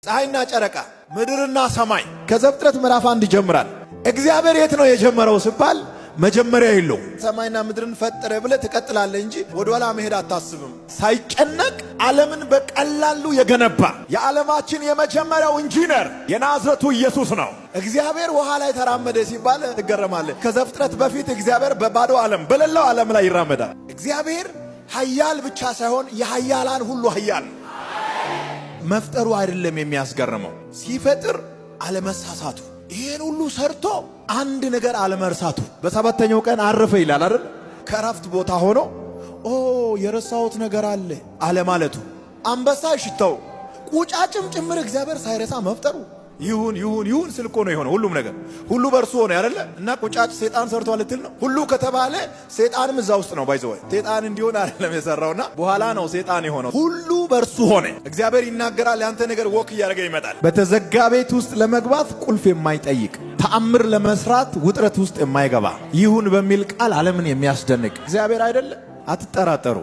ፀሐይና ጨረቃ ምድርና ሰማይ ከዘፍጥረት ምዕራፍ 1 ይጀምራል። እግዚአብሔር የት ነው የጀመረው ሲባል መጀመሪያ የለው። ሰማይና ምድርን ፈጠረ ብለህ ትቀጥላለህ እንጂ ወደ ኋላ መሄድ አታስብም። ሳይጨነቅ ዓለምን በቀላሉ የገነባ የዓለማችን የመጀመሪያው ኢንጂነር የናዝረቱ ኢየሱስ ነው። እግዚአብሔር ውሃ ላይ ተራመደ ሲባል ትገረማለህ። ከዘፍጥረት በፊት እግዚአብሔር በባዶ ዓለም በሌላው ዓለም ላይ ይራመዳል። እግዚአብሔር ኃያል ብቻ ሳይሆን የኃያላን ሁሉ ኃያል መፍጠሩ አይደለም የሚያስገርመው፣ ሲፈጥር አለመሳሳቱ። ይሄን ሁሉ ሰርቶ አንድ ነገር አለመርሳቱ። በሰባተኛው ቀን አረፈ ይላል አይደል? ከረፍት ቦታ ሆኖ የረሳሁት ነገር አለ አለማለቱ። አንበሳ ሽታው ቁጫጭም ጭምር እግዚአብሔር ሳይረሳ መፍጠሩ። ይሁን ስልኮ ነው የሆነው። ሁሉም ነገር ሁሉ በእርሱ ሆነ አይደለ? እና ቁጫጭ ሰይጣን ሰርቷል ልትል ነው? ሁሉ ከተባለ ሰይጣንም እዛ ውስጥ ነው። ባይዘው ሰይጣን እንዲሆን አይደለም የሰራውና በኋላ ነው ሰይጣን የሆነው። ሁሉ በእርሱ ሆነ። እግዚአብሔር ይናገራል፣ ያንተ ነገር ወክ እያደረገ ይመጣል። በተዘጋ ቤት ውስጥ ለመግባት ቁልፍ የማይጠይቅ ተአምር ለመስራት ውጥረት ውስጥ የማይገባ ይሁን በሚል ቃል ዓለምን የሚያስደንቅ እግዚአብሔር አይደለ? አትጠራጠሩ።